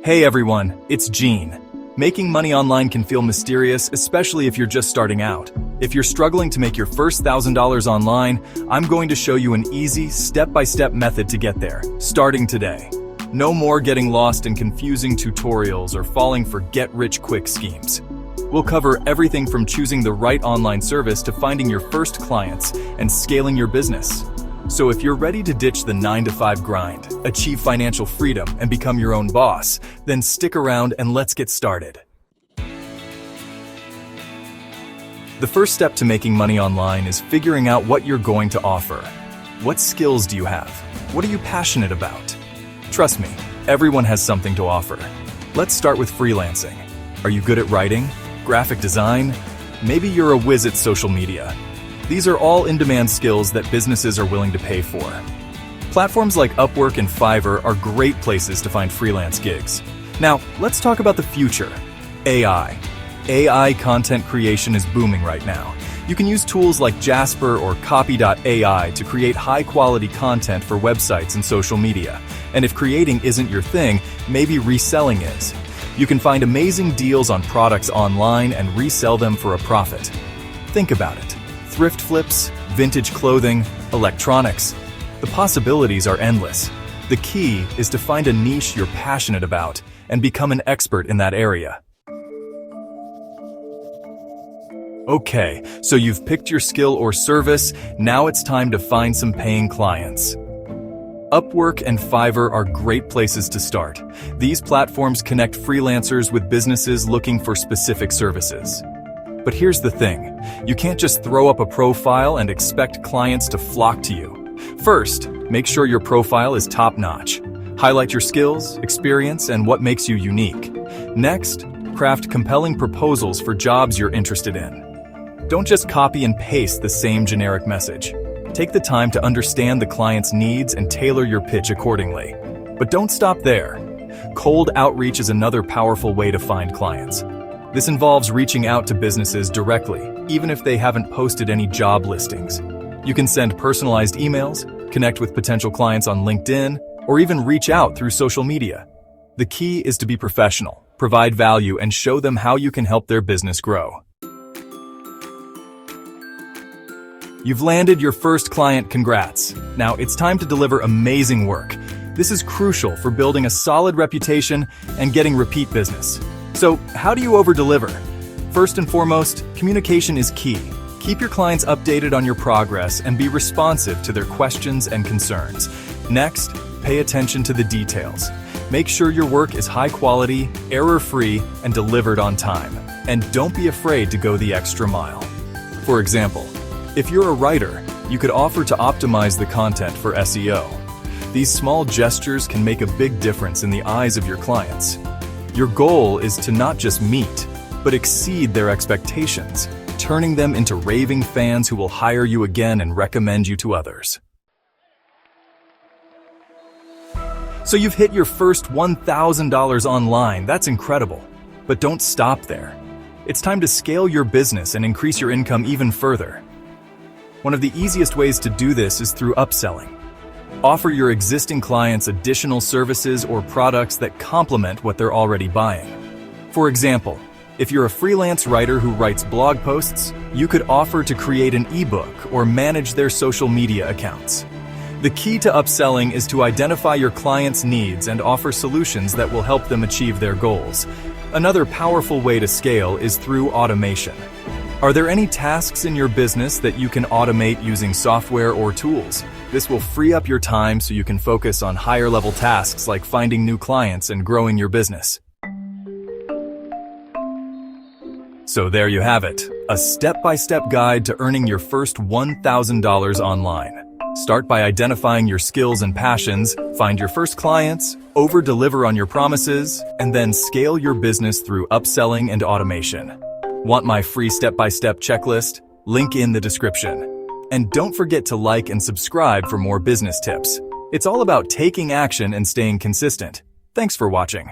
Hey everyone, it's Gene. Making money online can feel mysterious, especially if you're just starting out. If you're struggling to make your first $1,000 online, I'm going to show you an easy, step-by-step method to get there, starting today. No more getting lost in confusing tutorials or falling for get-rich-quick schemes. We'll cover everything from choosing the right online service to finding your first clients and scaling your business. So if you're ready to ditch the 9-to-5 grind, achieve financial freedom, and become your own boss, then stick around and let's get started. The first step to making money online is figuring out what you're going to offer. What skills do you have? What are you passionate about? Trust me, everyone has something to offer. Let's start with freelancing. Are you good at writing? Graphic design? Maybe you're a whiz at social media. These are all in-demand skills that businesses are willing to pay for. Platforms like Upwork and Fiverr are great places to find freelance gigs. Now, let's talk about the future. AI. AI content creation is booming right now. You can use tools like Jasper or Copy.ai to create high-quality content for websites and social media. And if creating isn't your thing, maybe reselling is. You can find amazing deals on products online and resell them for a profit. Think about it. Thrift flips, vintage clothing, electronics. The possibilities are endless. The key is to find a niche you're passionate about and become an expert in that area. Okay, so you've picked your skill or service, now it's time to find some paying clients. Upwork and Fiverr are great places to start. These platforms connect freelancers with businesses looking for specific services. But here's the thing, you can't just throw up a profile and expect clients to flock to you. First, make sure your profile is top-notch. Highlight your skills, experience, and what makes you unique. Next, craft compelling proposals for jobs you're interested in. Don't just copy and paste the same generic message. Take the time to understand the client's needs and tailor your pitch accordingly. But don't stop there. Cold outreach is another powerful way to find clients. This involves reaching out to businesses directly, even if they haven't posted any job listings. You can send personalized emails, connect with potential clients on LinkedIn, or even reach out through social media. The key is to be professional, provide value, and show them how you can help their business grow. You've landed your first client, congrats. Now it's time to deliver amazing work. This is crucial for building a solid reputation and getting repeat business. So, how do you over-deliver? First and foremost, communication is key. Keep your clients updated on your progress and be responsive to their questions and concerns. Next, pay attention to the details. Make sure your work is high quality, error-free, and delivered on time. And don't be afraid to go the extra mile. For example, if you're a writer, you could offer to optimize the content for SEO. These small gestures can make a big difference in the eyes of your clients. Your goal is to not just meet, but exceed their expectations, turning them into raving fans who will hire you again and recommend you to others. So you've hit your first $1,000 online, that's incredible. But don't stop there. It's time to scale your business and increase your income even further. One of the easiest ways to do this is through upselling. Offer your existing clients additional services or products that complement what they're already buying. For example, if you're a freelance writer who writes blog posts, you could offer to create an ebook or manage their social media accounts. The key to upselling is to identify your clients' needs and offer solutions that will help them achieve their goals. Another powerful way to scale is through automation. Are there any tasks in your business that you can automate using software or tools? This will free up your time so you can focus on higher-level tasks like finding new clients and growing your business. So there you have it, a step-by-step guide to earning your first $1,000 online. Start by identifying your skills and passions, find your first clients, over-deliver on your promises, and then scale your business through upselling and automation. Want my free step-by-step checklist? Link in the description. And don't forget to like and subscribe for more business tips. It's all about taking action and staying consistent. Thanks for watching.